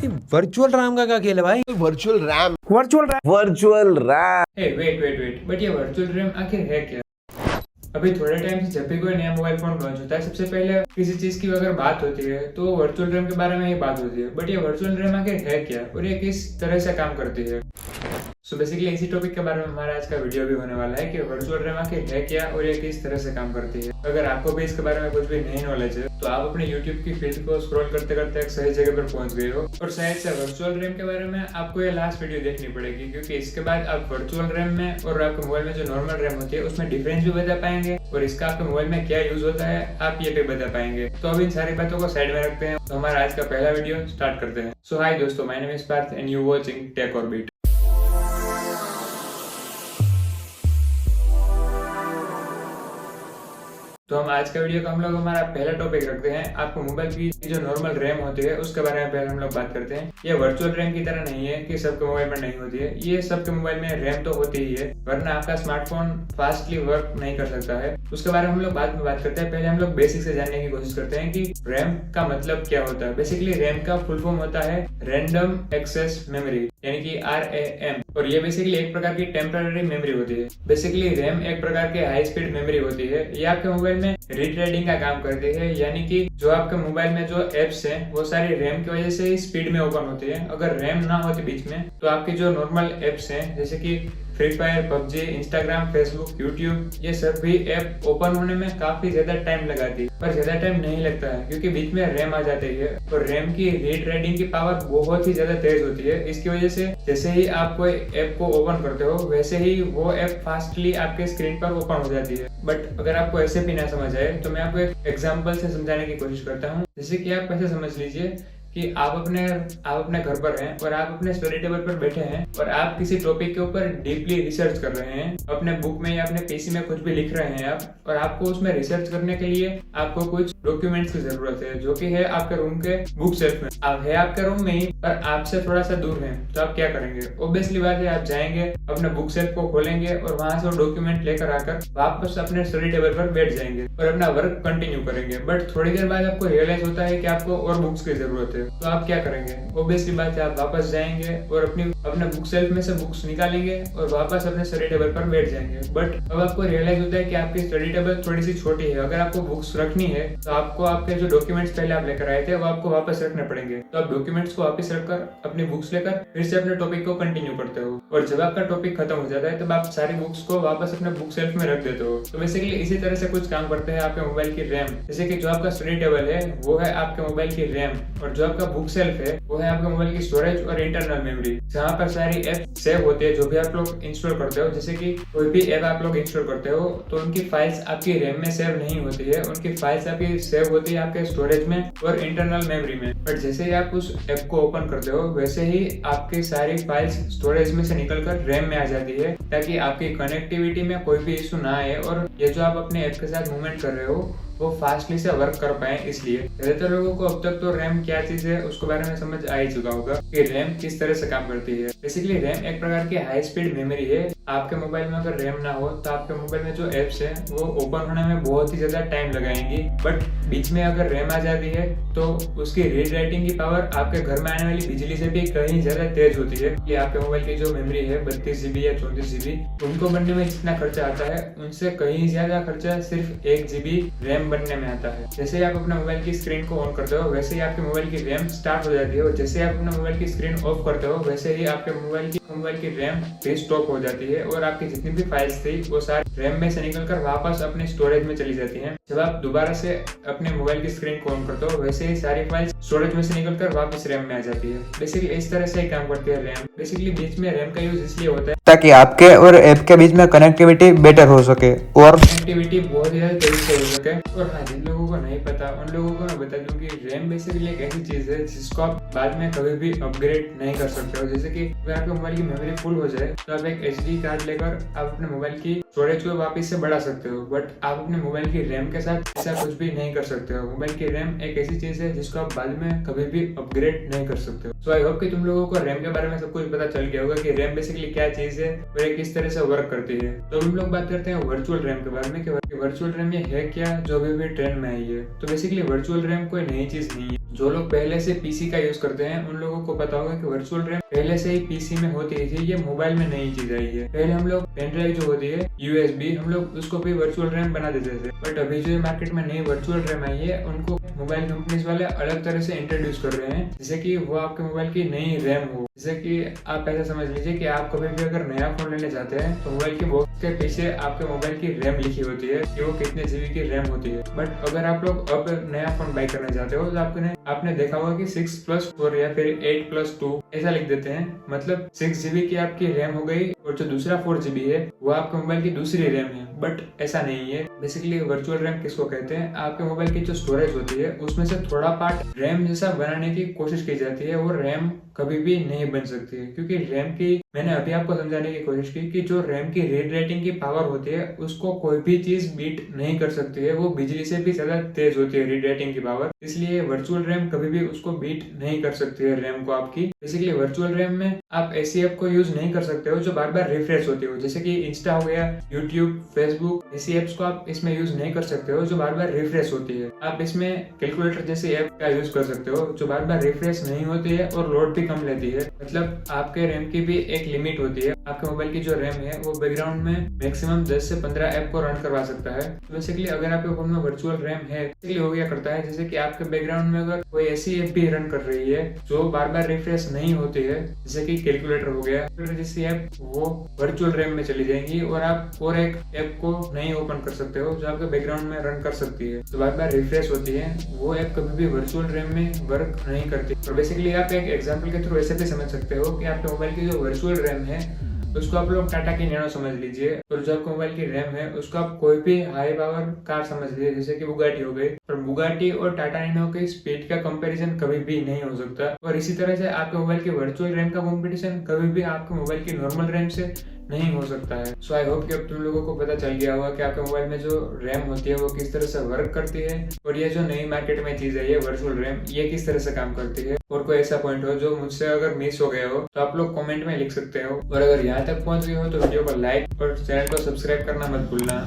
Virtual RAM का क्या खेल है भाई? वर्चुअल रैम वेट बट ये वर्चुअल रैम आखिर है क्या? अभी थोड़े टाइम से जब भी कोई नया मोबाइल फोन लॉन्च होता है सबसे पहले किसी चीज की अगर बात होती है तो वर्चुअल रैम के बारे में ही बात होती है। बट ये वर्चुअल रैम आखिर है क्या और ये किस तरह से काम करती है? सो बेसिकली इसी टॉपिक के बारे में हमारा आज का वीडियो भी होने वाला है कि वर्चुअल रैम आखिर है क्या और ये किस तरह से काम करती है। अगर आपको भी इसके बारे में कुछ भी नहीं नॉलेज है तो आप अपने यूट्यूब की फीड को स्क्रॉल करते करते एक सही जगह पर पहुंच गए हो और शायद से वर्चुअल रैम के बारे में आपको ये लास्ट वीडियो देखनी पड़ेगी, क्योंकि इसके बाद आप वर्चुअल रैम में और आपके मोबाइल में जो नॉर्मल रैम होती है उसमें डिफरेंस भी बता पाएंगे और इसका आपके मोबाइल में क्या यूज होता है आप ये भी बता पाएंगे। तो अब इन सारी बातों को साइड में रखते हैं तो हमारा आज का पहला वीडियो स्टार्ट करते हैं। सो हाय दोस्तों, my name is Parth and you watching Tech Orbit. तो हम आज का वीडियो का हम लोग हमारा पहला टॉपिक रखते हैं। आपको मोबाइल की जो नॉर्मल रैम होती है उसके बारे में पहले हम लोग बात करते हैं। ये वर्चुअल रैम की तरह नहीं है कि सबके मोबाइल में नहीं होती है। ये सबके मोबाइल में रैम तो होती ही है, वरना आपका स्मार्टफोन फास्टली वर्क नहीं कर सकता है। उसके बारे में हम लोग बाद में बात करते हैं। पहले हम लोग बेसिक से जानने की कोशिश करते हैं कि रैम का मतलब क्या होता है। बेसिकली रैम का फुल फॉर्म होता है रैंडम एक्सेस मेमोरी, यानी कि RAM। और ये बेसिकली एक प्रकार की टेम्पररी मेमोरी होती है। बेसिकली रैम एक प्रकार के हाई स्पीड मेमोरी होती है। ये आपके मोबाइल में रीट्रेडिंग का काम करती है, यानी कि जो आपके मोबाइल में जो एप्स हैं वो सारी रैम की वजह से ही स्पीड में ओपन होती है। अगर रैम ना होती बीच में तो आपकी जो नॉर्मल एप्स हैं जैसे कि free fire, PUBG, Instagram, Facebook, YouTube, ये सब भी ऐप ओपन होने में काफी ज्यादा टाइम लगाती है। पर ज्यादा टाइम नहीं लगता है क्योंकि बीच में रैम आ जाती है और रैम की रीड राइटिंग की पावर बहुत ही ज्यादा तेज होती है। इसकी वजह से जैसे ही आप कोई ऐप को ओपन करते हो वैसे ही वो ऐप फास्टली आपके स्क्रीन पर ओपन हो जाती है। बट अगर आपको ऐसे भी ना समझ आए तो मैं आपको एक एग्जाम्पल से समझाने की कोशिश करता हूँ। जैसे कि आप ऐसे समझ लीजिए कि आप अपने घर पर हैं और आप अपने स्टडी टेबल पर बैठे हैं और आप किसी टॉपिक के ऊपर डीपली रिसर्च कर रहे हैं। अपने बुक में या अपने पीसी में कुछ भी लिख रहे हैं आप, और आपको उसमें रिसर्च करने के लिए आपको कुछ डॉक्यूमेंट्स की जरूरत है जो कि है आपके रूम के बुक शेल्फ में। आप है आपके रूम में ही पर आपसे थोड़ा सा दूर है, तो आप क्या करेंगे? ऑब्वियसली बात है, आप जाएंगे अपने बुक शेल्फ को खोलेंगे और वहां से वो डॉक्यूमेंट लेकर आकर वापस अपने स्टडी टेबल पर बैठ जाएंगे और अपना वर्क कंटिन्यू करेंगे। बट थोड़ी देर बाद आपको रियलाइज होता है कि आपको और बुक्स की जरूरत है, तो आप क्या करेंगे? ऑब्वियसली बात है, आप वापस जाएंगे और अपने बुक शेल्फ में से बुक्स निकालेंगे और वापस अपने स्टडी टेबल पर बैठ जाएंगे। बट अब आपको रियलाइज होता है कि आपकी स्टडी टेबल थोड़ी सी छोटी है। अगर आपको बुक्स रखनी है तो आपको आपके जो डॉक्यूमेंट्स पहले आप लेकर आए थे वो आपको वापस रखने पड़ेंगे। तो आप डॉक्यूमेंट्स को वापस रखकर अपनी बुक्स लेकर फिर से अपने टॉपिक को कंटिन्यू करते हो और जब आपका टॉपिक खत्म हो जाता है तब आप सारी बुक्स को वापस अपने बुक शेल्फ में रख देते हो। तो बेसिकली इसी तरह से कुछ काम करते हैं आपके मोबाइल की रैम। जैसे कि जो आपका स्टडी टेबल है वो है आपके मोबाइल की रैम और जो आपका बुक शेल्फ है वो है आपके मोबाइल की स्टोरेज और इंटरनल मेमोरी, जहाँ पर सारी ऐप सेव होती है। जो भी आप लोग इंस्टॉल करते हो, जैसे कि कोई भी ऐप आप लोग इंस्टॉल करते हो तो उनकी फाइल्स आपकी रैम में सेव नहीं होती है, उनकी फाइल्स आपकी सेव होती है आपके स्टोरेज में और इंटरनल मेमोरी में। बट जैसे ही आप उस ऐप को ओपन करते हो वैसे ही आपकी सारी फाइल्स स्टोरेज में से निकलकर रैम में आ जाती है, ताकि आपकी कनेक्टिविटी में कोई भी इशू ना आए और ये जो आप अपने ऐप के साथ मूवमेंट कर रहे हो वो फास्टली से वर्क कर पाए। इसलिए ज्यादातर लोगों को अब तक तो रैम क्या चीज है उसके बारे में समझ आ ही चुका होगा कि रैम किस तरह से काम करती है। बेसिकली रैम एक प्रकार की हाई स्पीड मेमोरी है। आपके मोबाइल में अगर रैम ना हो तो आपके मोबाइल में जो एप्स है वो ओपन होने में बहुत ही ज्यादा टाइम लगाएंगी। बट बीच में अगर रैम आ जाती है तो उसकी रीड राइटिंग की पावर आपके घर में आने वाली बिजली से भी कहीं ज्यादा तेज होती है। ये आपके मोबाइल की जो मेमोरी है 32 GB या 34 GB, उनको बनने में जितना खर्चा आता है उनसे कहीं ज्यादा खर्चा सिर्फ 1 GB रैम बनने में आता है। जैसे ही आप अपने मोबाइल की स्क्रीन को ऑन करते हो वैसे ही आपके मोबाइल की रैम स्टार्ट हो जाती है और जैसे ही आप अपने मोबाइल की स्क्रीन ऑफ करते हो वैसे ही आपके मोबाइल की रैम भी स्टॉप हो जाती है और आपकी जितनी भी फाइल्स थी वो सारी रैम में से निकलकर वापस अपने स्टोरेज में चली जाती हैं। जब आप दोबारा से अपने मोबाइल की स्क्रीन को ऑन करते हो वैसे ही सारी फाइल्स स्टोरेज में से निकलकर वापस रैम में आ जाती है। बेसिकली इस तरह से ही काम करती है रैम। बेसिकली बीच में रैम का यूज इसलिए होता है ताकि आपके और ऐप के बीच में कनेक्टिविटी बेटर हो सके और कनेक्टिविटी बहुत ही ज्यादा तेजी से हो सके। और हाँ, जिन लोगों को नहीं पता उन लोगों को मैं बता दूं कि रैम बेसिकली एक ऐसी चीज है जिसको आप बाद में कभी भी अपग्रेड नहीं कर सकते हो। जैसे कि अगर आपके मोबाइल की मेमोरी फुल हो जाए तो आप एक SD कार्ड लेकर आप अपने मोबाइल की स्टोरेज को वापस से बढ़ा सकते हो, बट आप अपने मोबाइल की रैम के साथ ऐसा कुछ भी नहीं कर सकते हो। मोबाइल की रैम एक ऐसी चीज है जिसको आप बाद में कभी भी अपग्रेड नहीं कर सकते हो। सो आई होप कि तुम लोगों को रैम के बारे में सब कुछ पता चल गया होगा कि रैम बेसिकली क्या चीज है और ये किस तरह से वर्क करती है। तो हम लोग बात करते हैं वर्चुअल रैम के बारे में कि वर्चुअल रैम ये है क्या जो अभी भी ट्रेंड में आई है। तो बेसिकली वर्चुअल रैम कोई नई चीज नहीं है। जो लोग पहले से पीसी का यूज करते हैं उन लोगों को पता होगा कि वर्चुअल रैम पहले से ही पीसी में होती ही थी, ये मोबाइल में नई चीज आई है। पहले हम लोग पेन ड्राइव जो होती है यूएसबी, हम लोग उसको भी वर्चुअल रैम बना देते थे, बट अभी जो मार्केट में नई वर्चुअल रैम आई है उनको मोबाइल कंपनीज वाले अलग तरह से इंट्रोड्यूस कर रहे हैं, जैसे कि वो आपके मोबाइल की नई रैम हो। जैसे कि आप ऐसा समझ लीजिए कि आप कभी भी अगर नया फोन लेने जाते हैं तो मोबाइल की बॉक्स के पीछे आपके मोबाइल की रैम लिखी होती है कि वो कितने जीबी की रैम होती है। बट अगर आप लोग अब नया फोन बाई करना चाहते हो तो आपने देखा होगा कि 6+4 या फिर 8+2 ऐसा लिख देते हैं, मतलब 6 जीबी की आपकी रैम हो गई और जो दूसरा 4 जीबी है वो आपके मोबाइल की दूसरी रैम है। बट ऐसा नहीं है। बेसिकली वर्चुअल रैम किसको कहते हैं, आपके मोबाइल की जो स्टोरेज होती है उसमें से थोड़ा पार्ट रैम जैसा बनाने की कोशिश की जाती है, और रैम कभी भी नहीं बन सकती है, क्योंकि रैम की, मैंने अभी आपको समझाने की कोशिश की कि जो रैम की रीड राइटिंग की पावर होती है उसको कोई भी चीज बीट नहीं कर सकती है, वो बिजली से भी ज्यादा तेज होती है रीड राइटिंग की पावर, इसलिए वर्चुअल रैम कभी भी उसको बीट नहीं कर सकती है रैम को आपकी। बेसिकली वर्चुअल रैम में आप ऐसी ऐप को यूज नहीं कर सकते हो जो बार बार रिफ्रेश होती हो, जैसे कि इंस्टा हो गया, यूट्यूब, फेसबुक, ऐसी एप्स को आप इसमें यूज नहीं कर सकते हो जो बार बार रिफ्रेश होती है। आप इसमें कैलकुलेटर जैसी ऐप का यूज कर सकते हो जो बार बार रिफ्रेश नहीं होती है और लोड भी कम लेती है, मतलब आपके रैम की भी एक लिमिट होती है। आपके मोबाइल की जो रैम है वो बैकग्राउंड में मैक्सिमम 10 से 15 ऐप को रन करवा सकता है। तो बेसिकली अगर आपके फोन में वर्चुअल रैम है, बेसिकली हो गया करता है जैसे कि आपके बैकग्राउंड में अगर कोई ऐसी ऐप भी रन कर रही है जो बार बार रिफ्रेश नहीं होती है, जैसे कि कैलकुलेटर हो गया, कैलकुलेटर जैसी ऐप, वो वर्चुअल रैम में चली जाएंगी और आप और एक ऐप को नहीं ओपन कर सकते हो जो आपके बैकग्राउंड में रन कर सकती है, तो बार बार रिफ्रेश होती है, वो ऐप कभी भी वर्चुअल रैम में वर्क नहीं करती। और बेसिकली आप एक एग्जांपल के थ्रू ऐसे भी समझ सकते हो कि आपके मोबाइल की जो वर्चुअल रैम है उसको आप लोग टाटा की नैनो समझ लीजिए, और जो आपके मोबाइल की रैम है उसको आप कोई भी हाई पावर कार समझ लीजिए, जैसे कि बुगाटी हो गई। पर बुगाटी और टाटा नैनो की स्पीड का कंपैरिजन कभी भी नहीं हो सकता, और इसी तरह से आपके मोबाइल की वर्चुअल रैम का कंपटीशन कभी भी आपके मोबाइल की नॉर्मल रैम से नहीं हो सकता है। सो आई होप कि अब तुम लोगों को पता चल गया होगा कि आपके मोबाइल में जो रैम होती है वो किस तरह से वर्क करती है, और ये जो नई मार्केट में चीज है ये वर्चुअल रैम, ये किस तरह से काम करती है। और कोई ऐसा पॉइंट हो जो मुझसे अगर मिस हो गया हो तो आप लोग कमेंट में लिख सकते हो, और अगर यहाँ तक पहुंच गए हो तो वीडियो को लाइक और चैनल को सब्सक्राइब करना मत भूलना।